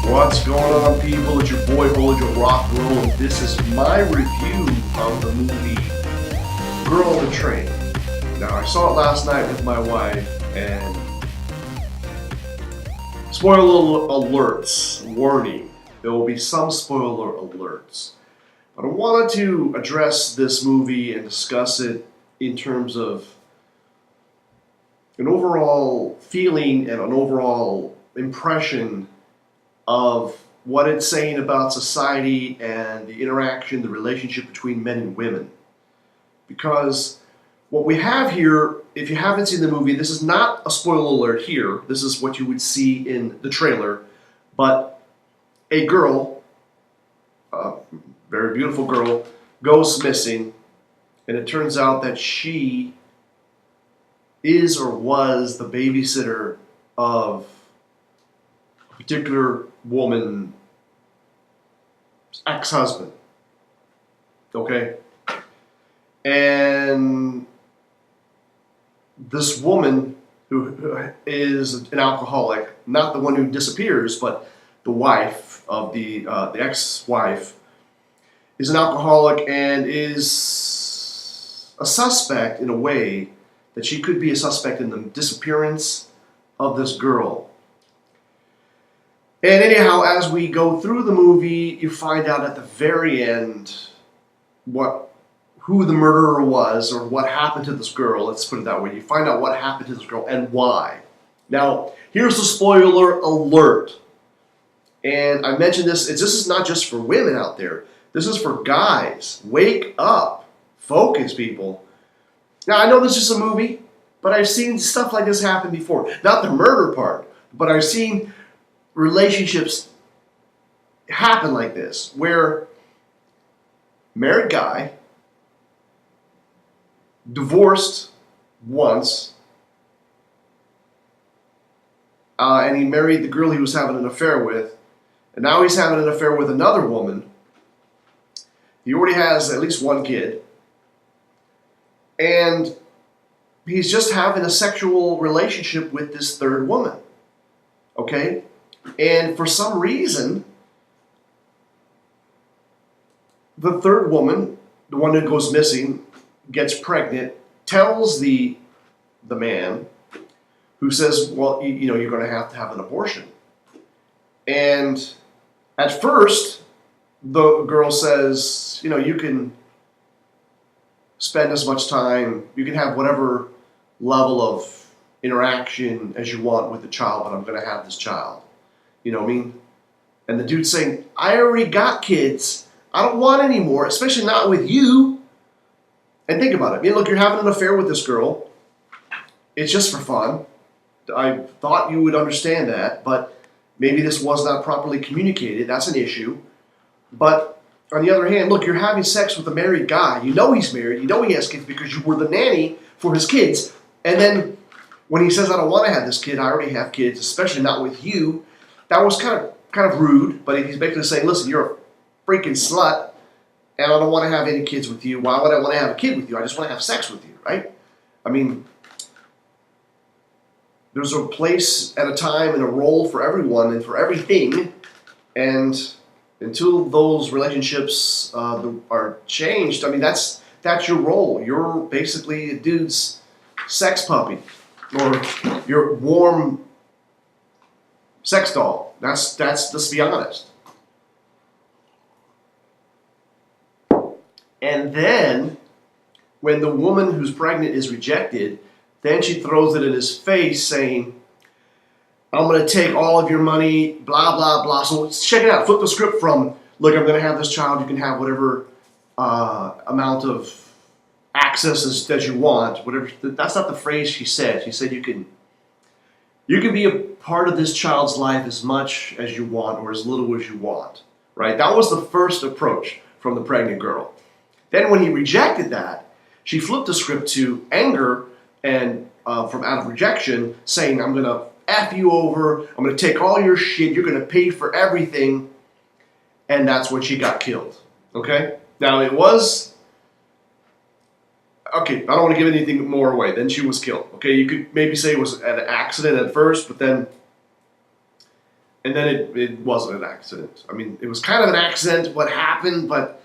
What's going on, people? It's your boy Hojo Rock and Roll, and this is my review of the movie Girl on the Train. Now, I saw it last night with my wife, and spoiler alerts, warning, there will be some spoiler alerts. But I wanted to address this movie and discuss it in terms of an overall feeling and an overall impression of what it's saying about society and the interaction, the relationship between men and women. Because what we have here, if you haven't seen the movie, this is not a spoiler alert here. This is what you would see in the trailer. But a girl, a very beautiful girl, goes missing, and it turns out that she is or was the babysitter of a particular woman's ex-husband. Okay? And this woman who is an alcoholic, not the one who disappears, but the wife of the ex-wife, is an alcoholic and is a suspect in a way that she could be a suspect in the disappearance of this girl. And anyhow, as we go through the movie, you find out at the very end who the murderer was or what happened to this girl. Let's put it that way. You find out what happened to this girl and why. Now, here's the spoiler alert. And I mentioned this. This is not just for women out there. This is for guys. Wake up. Focus, people. Now, I know this is a movie, but I've seen stuff like this happen before. Not the murder part, but I've seen relationships happen like this, where married guy, divorced once, and he married the girl he was having an affair with, and now he's having an affair with another woman. He already has at least one kid, and he's just having a sexual relationship with this third woman. Okay? And for some reason, the third woman, the one that goes missing, gets pregnant, tells the man, who says, well, you're going to have an abortion. And at first, the girl says, you can spend as much time, you can have whatever level of interaction as you want with the child, but I'm going to have this child. You know what I mean? And the dude's saying, I already got kids. I don't want any more, especially not with you. And think about it. I mean, look, you're having an affair with this girl. It's just for fun. I thought you would understand that, but maybe this was not properly communicated. That's an issue. But on the other hand, look, you're having sex with a married guy. You know he's married. You know he has kids because you were the nanny for his kids. And then when he says, I don't want to have this kid, I already have kids, especially not with you, that was kind of rude. But he's basically saying, listen, you're a freaking slut, and I don't want to have any kids with you. Why would I want to have a kid with you? I just want to have sex with you, right? I mean, there's a place at a time and a role for everyone and for everything. And until those relationships are changed, I mean, that's your role. You're basically a dude's sex puppy, or your warm sex doll. That's let's be honest. And then, when the woman who's pregnant is rejected, then she throws it in his face saying, I'm going to take all of your money, blah, blah, blah. So check it out. Flip the script from, look, I'm going to have this child. You can have whatever amount of access as you want. Whatever. That's not the phrase she said. She said you can be a part of this child's life as much as you want or as little as you want. Right? That was the first approach from the pregnant girl. Then when he rejected that, she flipped the script to anger and from out of rejection, saying, I'm going to F you over, I'm going to take all your shit, you're going to pay for everything, and that's when she got killed. Okay? Now it was, okay, I don't want to give anything more away. Then she was killed. Okay, you could maybe say it was an accident at first, but then And then it wasn't an accident. I mean, it was kind of an accident what happened, but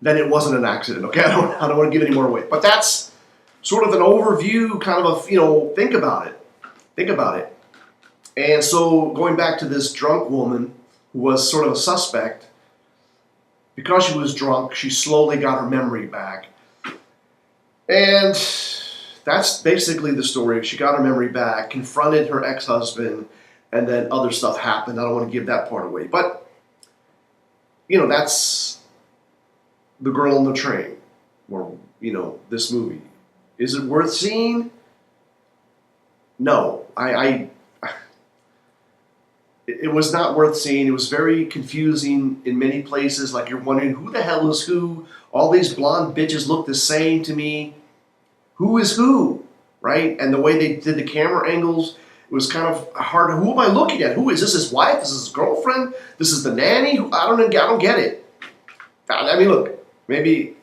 then it wasn't an accident. Okay, I don't want to give any more away. But that's sort of an overview, kind of a, think about it. Think about it. And so going back to this drunk woman who was sort of a suspect, because she was drunk, she slowly got her memory back. And that's basically the story. She got her memory back, confronted her ex-husband, and then other stuff happened. I don't want to give that part away. But, that's The Girl on the Train, or, this movie. Is it worth seeing? No. It was not worth seeing. It was very confusing in many places. Like, you're wondering, who the hell is who? All these blonde bitches look the same to me. Who is who? Right? And the way they did the camera angles, it was kind of hard. Who am I looking at? Who is this? His wife? This is his girlfriend? This is the nanny? I don't get it. I mean, look, maybe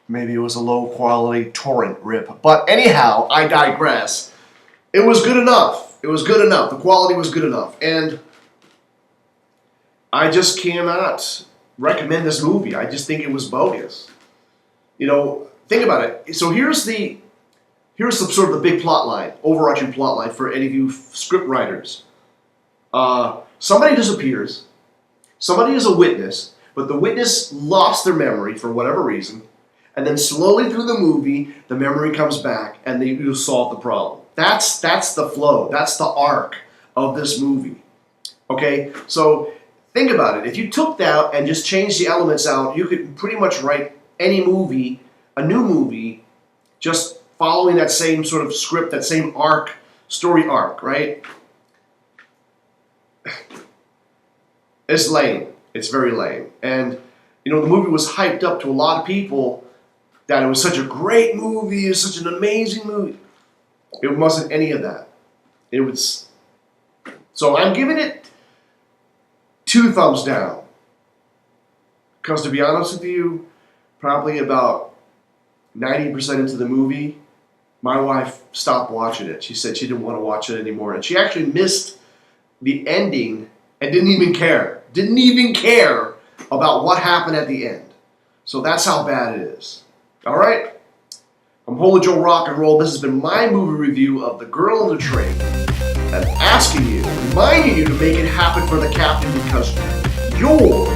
it was a low quality torrent rip. But anyhow, I digress. It was good enough. It was good enough. The quality was good enough. And I just cannot recommend this movie. I just think it was bogus. Think about it. So here's sort of the big plot line, overarching plot line for any of you script writers. Somebody disappears. Somebody is a witness, but the witness lost their memory for whatever reason. And then slowly through the movie, the memory comes back and you solve the problem. That's the flow. That's the arc of this movie. Okay? So think about it. If you took that and just changed the elements out, you could pretty much write any movie, a new movie, just following that same sort of script, that same arc, story arc, right? It's lame. It's very lame. And, the movie was hyped up to a lot of people that it was such a great movie, it was such an amazing movie. It wasn't any of that. It was... So I'm giving it 2 thumbs down. Because to be honest with you, probably about 90% into the movie, my wife stopped watching it. She said she didn't want to watch it anymore. And she actually missed the ending and didn't even care. Didn't even care about what happened at the end. So that's how bad it is. All right? I'm Holy Joe Rock and Roll. This has been my movie review of The Girl on the Train. And asking you, reminding you to make it happen for the captain because you're